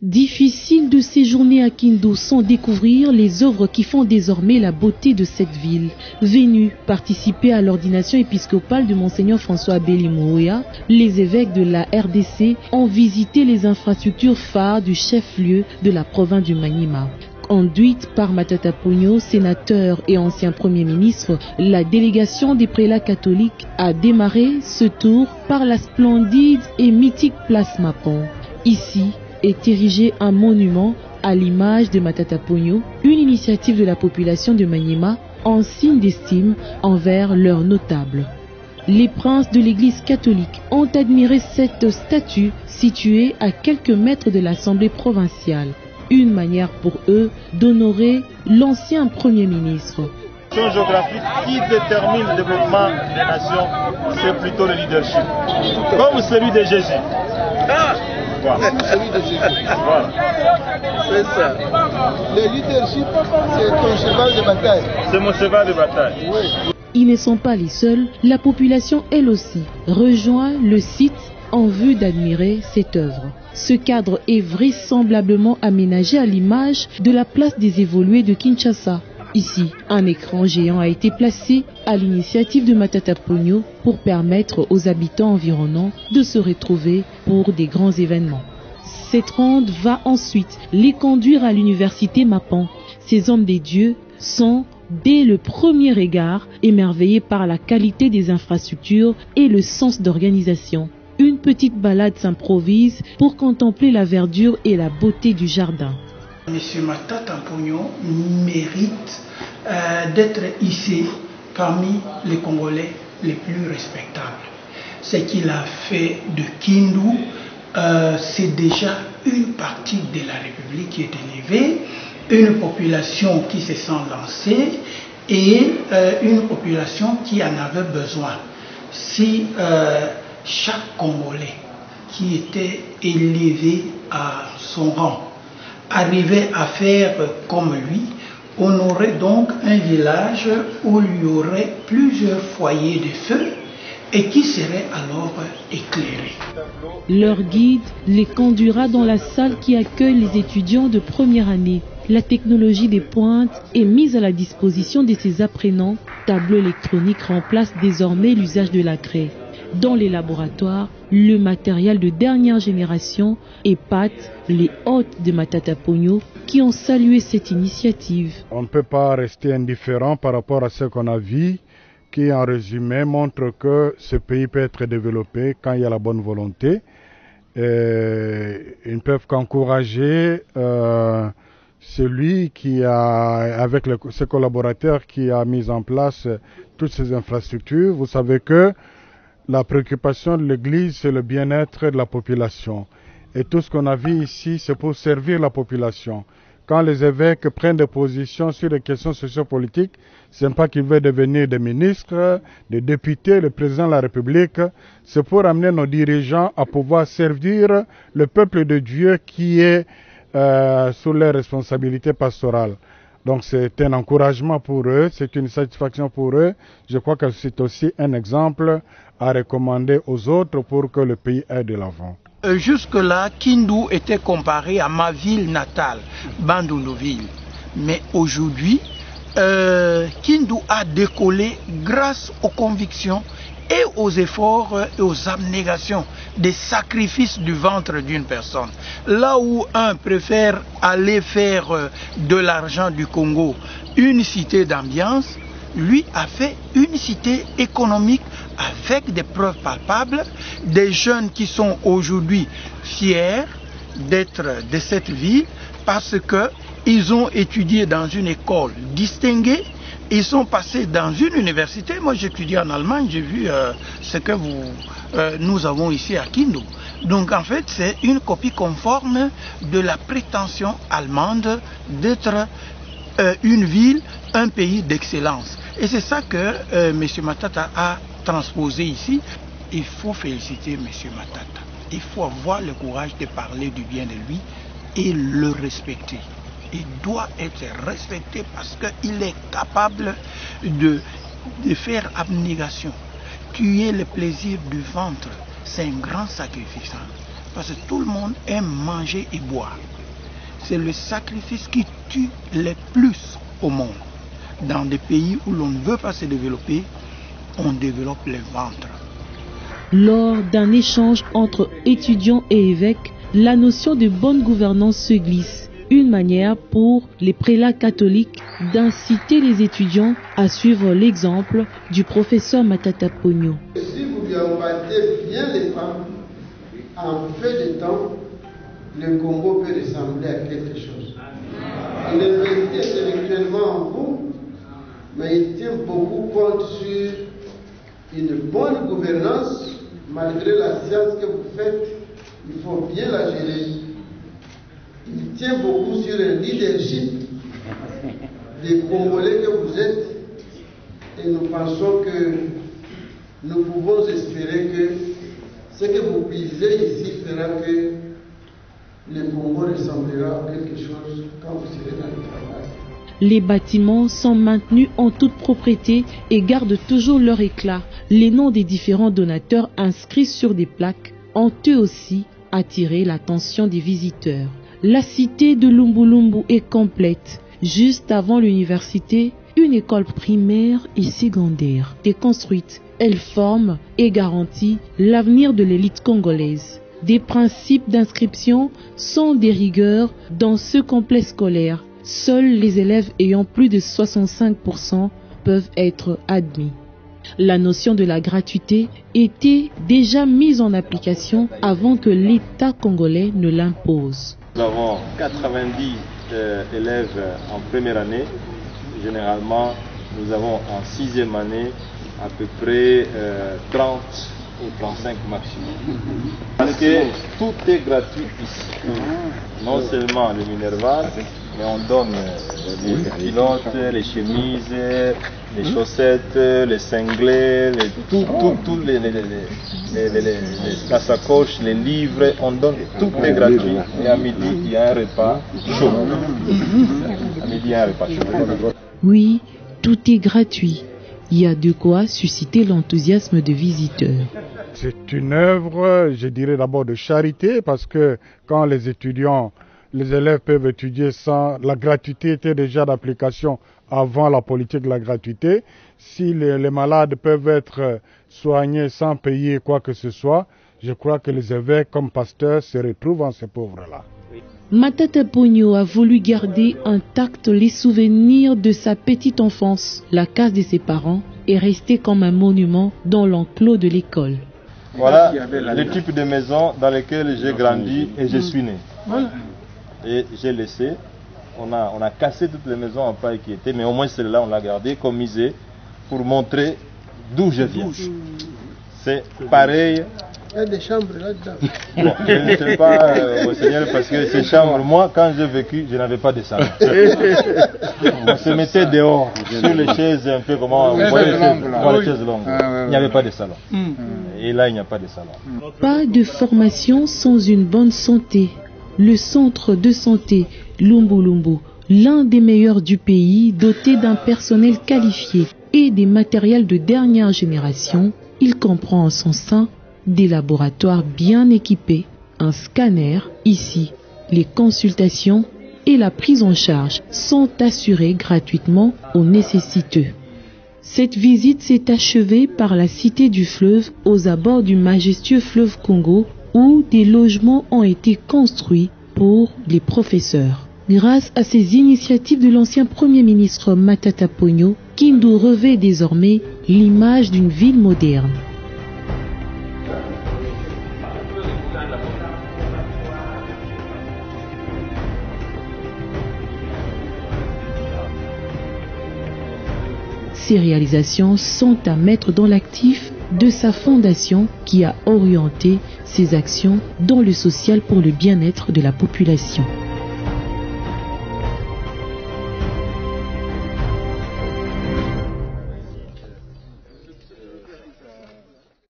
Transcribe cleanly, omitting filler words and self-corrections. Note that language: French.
Difficile de séjourner à Kindu sans découvrir les œuvres qui font désormais la beauté de cette ville. Venus participer à l'ordination épiscopale de Monseigneur François Abeli Mouya, les évêques de la RDC ont visité les infrastructures phares du chef-lieu de la province du Maniema. Conduite par Matata Ponyo, sénateur et ancien Premier ministre, la délégation des prélats catholiques a démarré ce tour par la splendide et mythique place Mapon. Ici est érigé un monument à l'image de Matata Ponyo, une initiative de la population de Maniema en signe d'estime envers leurs notables. Les princes de l'église catholique ont admiré cette statue située à quelques mètres de l'Assemblée provinciale. Une manière pour eux d'honorer l'ancien Premier ministre. La géographique qui détermine le développement des nations, c'est plutôt le leadership. Comme celui de Jésus. Voilà. Celui de Jésus. Voilà. C'est ça. Le leadership, c'est ton cheval de bataille. C'est mon cheval de bataille. Oui. Ils ne sont pas les seuls. La population, elle aussi, rejoint le site en vue d'admirer cette œuvre. Ce cadre est vraisemblablement aménagé à l'image de la place des évolués de Kinshasa. Ici, un écran géant a été placé à l'initiative de Matata Ponyo pour permettre aux habitants environnants de se retrouver pour des grands événements. Cette ronde va ensuite les conduire à l'université Mapan. Ces hommes des dieux sont, dès le premier regard, émerveillés par la qualité des infrastructures et le sens d'organisation. Une petite balade s'improvise pour contempler la verdure et la beauté du jardin. Monsieur Matata Ponyo mérite d'être ici parmi les Congolais les plus respectables. Ce qu'il a fait de Kindu, c'est déjà une partie de la République qui est élevée, une population qui se sent lancée et une population qui en avait besoin. Si chaque Congolais qui était élevé à son rang arrivait à faire comme lui, on aurait donc un village où il y aurait plusieurs foyers de feu et qui serait alors éclairé. Leur guide les conduira dans la salle qui accueille les étudiants de première année. La technologie des pointes est mise à la disposition de ces apprenants. Tableau électronique remplace désormais l'usage de la craie. Dans les laboratoires, le matériel de dernière génération épate les hôtes de Matata Ponyo qui ont salué cette initiative. On ne peut pas rester indifférent par rapport à ce qu'on a vu, qui en résumé montre que ce pays peut être développé quand il y a la bonne volonté. Ils ne peuvent qu'encourager celui qui a, avec ses collaborateurs, qui a mis en place toutes ces infrastructures. Vous savez que la préoccupation de l'Église, c'est le bien-être de la population. Et tout ce qu'on a vu ici, c'est pour servir la population. Quand les évêques prennent des positions sur les questions sociopolitiques, ce n'est pas qu'ils veulent devenir des ministres, des députés, le président de la République. C'est pour amener nos dirigeants à pouvoir servir le peuple de Dieu qui est sous les responsabilités pastorales. Donc c'est un encouragement pour eux, c'est une satisfaction pour eux. Je crois que c'est aussi un exemple à recommander aux autres pour que le pays aille de l'avant. Jusque-là, Kindu était comparé à ma ville natale, Bandundu-ville. Mais aujourd'hui, Kindu a décollé grâce aux convictions et aux efforts et aux abnégations, des sacrifices du ventre d'une personne. Là où un préfère aller faire de l'argent du Congo une cité d'ambiance, lui a fait une cité économique avec des preuves palpables, des jeunes qui sont aujourd'hui fiers d'être de cette ville parce qu'ils ont étudié dans une école distinguée. Ils sont passés dans une université. Moi, j'étudie en Allemagne, j'ai vu ce que nous avons ici à Kindu. Donc, en fait, c'est une copie conforme de la prétention allemande d'être une ville, un pays d'excellence. Et c'est ça que M. Matata a transposé ici. Il faut féliciter M. Matata. Il faut avoir le courage de parler du bien de lui et le respecter. Il doit être respecté parce qu'il est capable de faire abnégation. Tuer le plaisir du ventre, c'est un grand sacrifice. Parce que tout le monde aime manger et boire. c'est le sacrifice qui tue le plus au monde. Dans des pays où l'on ne veut pas se développer, on développe les ventres. Lors d'un échange entre étudiants et évêques, la notion de bonne gouvernance se glisse. Une manière pour les prélats catholiques d'inciter les étudiants à suivre l'exemple du professeur Matata Pogno. Si vous lui embattez bien les pas, en peu de temps, le Congo peut ressembler à quelque chose. Il est resté intellectuellement en vous, mais il tient beaucoup compte sur une bonne gouvernance. Malgré la science que vous faites, il faut bien la gérer. Il tient beaucoup sur le leadership des Congolais que vous êtes. Et nous pensons que nous pouvons espérer que ce que vous puisez ici fera que le Congo ressemblera à quelque chose quand vous serez dans le travail. Les bâtiments sont maintenus en toute propreté et gardent toujours leur éclat. Les noms des différents donateurs inscrits sur des plaques ont eux aussi attiré l'attention des visiteurs. La cité de Lumbulumbu est complète. Juste avant l'université, une école primaire et secondaire est construite. Elle forme et garantit l'avenir de l'élite congolaise. Des principes d'inscription sont des rigueurs dans ce complexe scolaire. Seuls les élèves ayant plus de 65% peuvent être admis. La notion de la gratuité était déjà mise en application avant que l'État congolais ne l'impose. Nous avons 90 élèves en première année. Généralement, nous avons en sixième année à peu près 30 ou 35 maximum. Parce que tout est gratuit ici. Non seulement le Minerval, mais on donne les pilotes, les chemises, les chaussettes, les cinglés, la sacoche, les livres, on donne, tout est gratuit. Et à midi, il y a un repas chaud. À midi, il y a un repas chaud. Oui, tout est gratuit. Il y a de quoi susciter l'enthousiasme de visiteurs. C'est une œuvre, je dirais d'abord de charité, parce que quand les élèves peuvent étudier sans... La gratuité était déjà d'application avant la politique de la gratuité. Si les malades peuvent être soignés sans payer quoi que ce soit, je crois que les évêques comme pasteurs se retrouvent en ces pauvres-là. Matata Pogno a voulu garder intacts les souvenirs de sa petite enfance. La case de ses parents est restée comme un monument dans l'enclos de l'école. Voilà le type de maison dans lequel j'ai grandi et je suis né. Et j'ai laissé, on a cassé toutes les maisons en paille qui étaient, mais au moins celle-là on l'a gardée comme musée pour montrer d'où je viens. C'est pareil. Il y a des chambres là-dedans. Bon, je ne sais pas, Seigneur, parce que ces chambres, moi, quand j'ai vécu, je n'avais pas de salon. On se mettait dehors, sur les chaises, un peu comment on voit les chaises longues. Il n'y avait pas de salon. Et là, il n'y a pas de salon. Pas de formation sans une bonne santé. Le centre de santé Lumbulumbu, l'un des meilleurs du pays, doté d'un personnel qualifié et des matériels de dernière génération, il comprend en son sein des laboratoires bien équipés, un scanner. Ici, les consultations et la prise en charge sont assurées gratuitement aux nécessiteux. Cette visite s'est achevée par la cité du fleuve aux abords du majestueux fleuve Congo où des logements ont été construits pour les professeurs. Grâce à ces initiatives de l'ancien Premier ministre Matata Pogno, Kindu revêt désormais l'image d'une ville moderne. Ces réalisations sont à mettre dans l'actif de sa fondation qui a orienté ses actions dans le social pour le bien-être de la population.